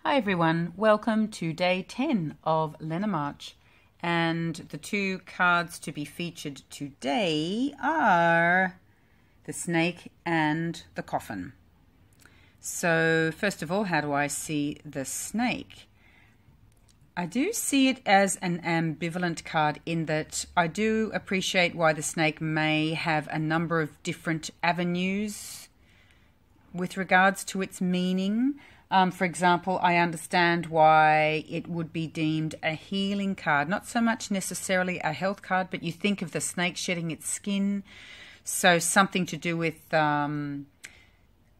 Hi everyone, welcome to day 10 of Lenormarch, and the two cards to be featured today are the snake and the coffin. So first of all, how do I see the snake? I do see it as an ambivalent card in that I do appreciate why the snake may have a number of different avenues with regards to its meaning. For example, I understand why it would be deemed a healing card, not so much necessarily a health card, but you think of the snake shedding its skin, so something to do with,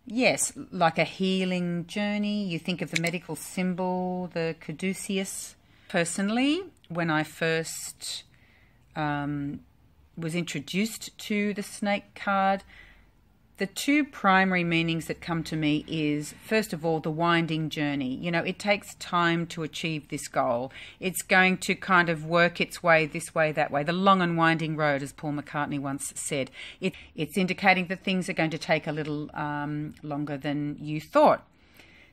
yes, like a healing journey. You think of the medical symbol, the caduceus. Personally, when I first was introduced to the snake card, the two primary meanings that come to me is, first of all, the winding journey. You know, it takes time to achieve this goal. It's going to kind of work its way this way, that way. The long and winding road, as Paul McCartney once said. It's indicating that things are going to take a little longer than you thought.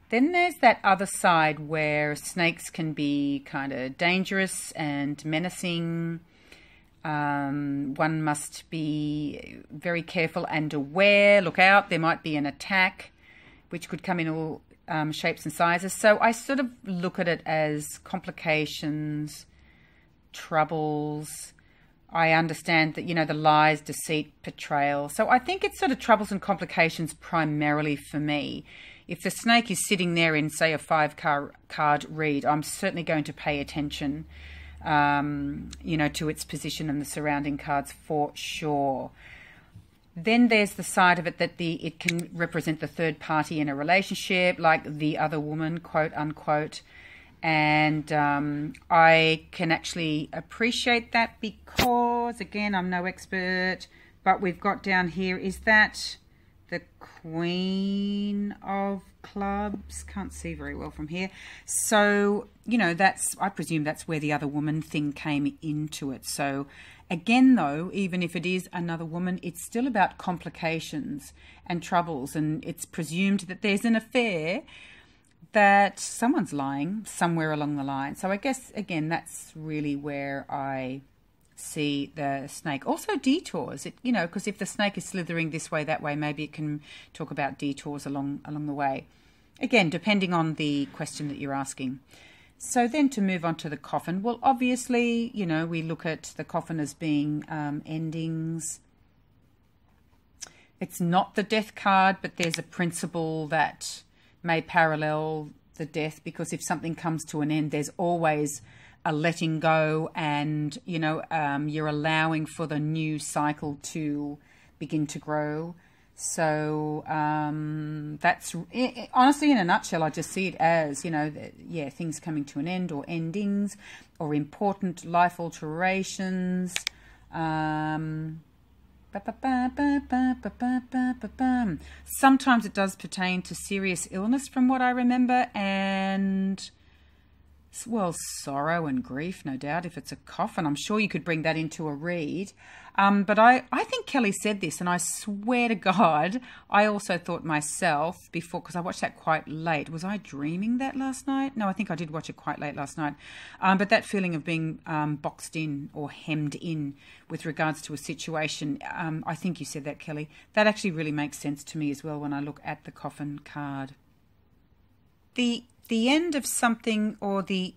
Then there's that other side where snakes can be kind of dangerous and menacing. One must be very careful and aware. Look out, there might be an attack, which could come in all shapes and sizes. So I sort of look at it as complications, troubles. I understand that, you know, the lies, deceit, betrayal. So I think it's sort of troubles and complications primarily for me. If the snake is sitting there in, say, a 5-card read, I'm certainly going to pay attention you know, to its position and the surrounding cards for sure. Then there's the side of it that it can represent the third party in a relationship, like the other woman, quote unquote. And I can actually appreciate that because, again, I'm no expert, but we've got down here, is that the Queen of Clubs? Can't see very well from here. So, you know, I presume that's where the other woman thing came into it. So again, though, even if it is another woman, it's still about complications and troubles, and it's presumed that there's an affair, that someone's lying somewhere along the line. So I guess, again, that's really where I see the snake. Also detours, you know, because if the snake is slithering this way, that way, maybe it can talk about detours along the way. Again, depending on the question that you're asking. So then to move on to the coffin, well, obviously, you know, we look at the coffin as being endings. It's not the death card, but there's a principle that may parallel the death, because if something comes to an end, there's always a letting go, and, you know, you're allowing for the new cycle to begin to grow. So that's, honestly, in a nutshell, I just see it as, you know, yeah, things coming to an end, or endings, or important life alterations. Sometimes it does pertain to serious illness, from what I remember, and, well, sorrow and grief, no doubt, if it's a coffin. I'm sure you could bring that into a read. But I think Kelly said this, and I swear to God, I also thought myself before, because I watched that quite late. Was I dreaming that last night? No, I think I did watch it quite late last night. But that feeling of being boxed in or hemmed in with regards to a situation, I think you said that, Kelly. That actually really makes sense to me as well when I look at the coffin card. The end of something, or the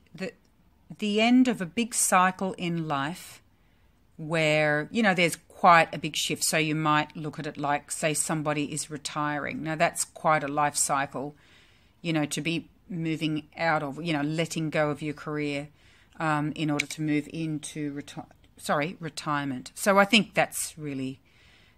end of a big cycle in life, where, you know, there's quite a big shift. So you might look at it like, say, somebody is retiring. Now that's quite a life cycle, you know, to be moving out of, you know, letting go of your career in order to move into retirement. So I think that's really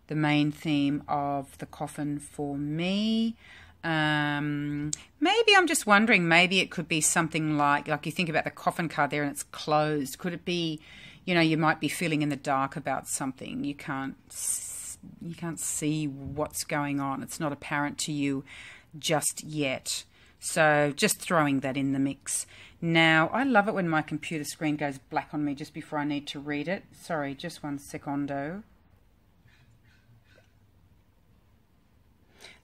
the main theme of the coffin for me. Maybe I'm just wondering, maybe it could be something like you think about the coffin card there and it's closed. Could it be, you know, you might be feeling in the dark about something. You can't see what's going on. It's not apparent to you just yet. So just throwing that in the mix. Now, I love it when my computer screen goes black on me just before I need to read it. Sorry, just one secondo.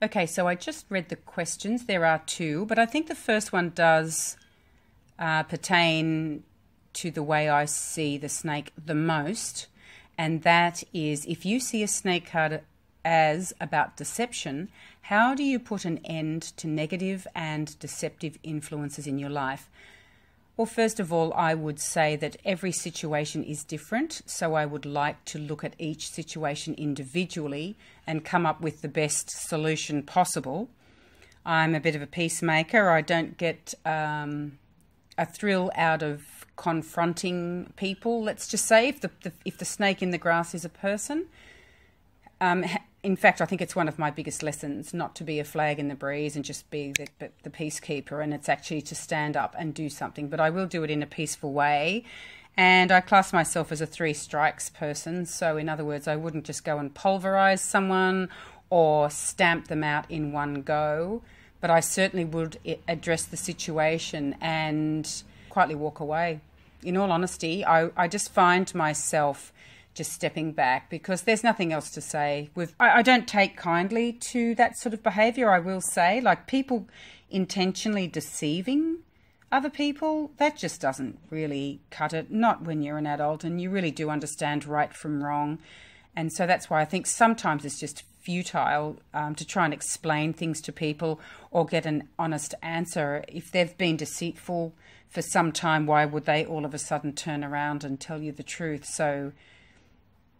Okay, so I just read the questions. There are two, but I think the first one does pertain to the way I see the snake the most, and that is, if you see a snake card as about deception, how do you put an end to negative and deceptive influences in your life? Well, first of all, I would say that every situation is different, so I would like to look at each situation individually and come up with the best solution possible. I'm a bit of a peacemaker. I don't get a thrill out of confronting people. Let's just say if the snake in the grass is a person. In fact, I think it's one of my biggest lessons, not to be a flag in the breeze and just be the peacekeeper, and it's actually to stand up and do something. But I will do it in a peaceful way, and I class myself as a 3 strikes person. So in other words, I wouldn't just go and pulverize someone or stamp them out in one go, but I certainly would address the situation and quietly walk away. In all honesty, I just find myself just stepping back because there's nothing else to say. I don't take kindly to that sort of behaviour, I will say. Like, people intentionally deceiving other people, that just doesn't really cut it, not when you're an adult and you really do understand right from wrong. And so that's why I think sometimes it's just futile to try and explain things to people or get an honest answer. If they've been deceitful for some time, why would they all of a sudden turn around and tell you the truth? So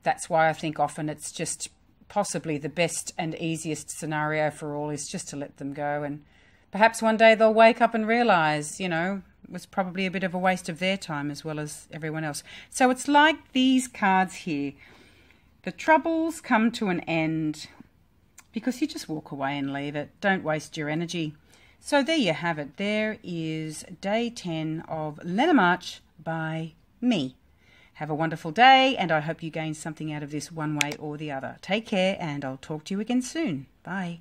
that's why I think often it's just possibly the best and easiest scenario for all is just to let them go. And perhaps one day they'll wake up and realise, you know, it was probably a bit of a waste of their time as well as everyone else. So it's like these cards here. The troubles come to an end because you just walk away and leave it. Don't waste your energy. So there you have it. There is day 10 of Lenormarch by me. Have a wonderful day, and I hope you gain something out of this one way or the other. Take care, and I'll talk to you again soon. Bye.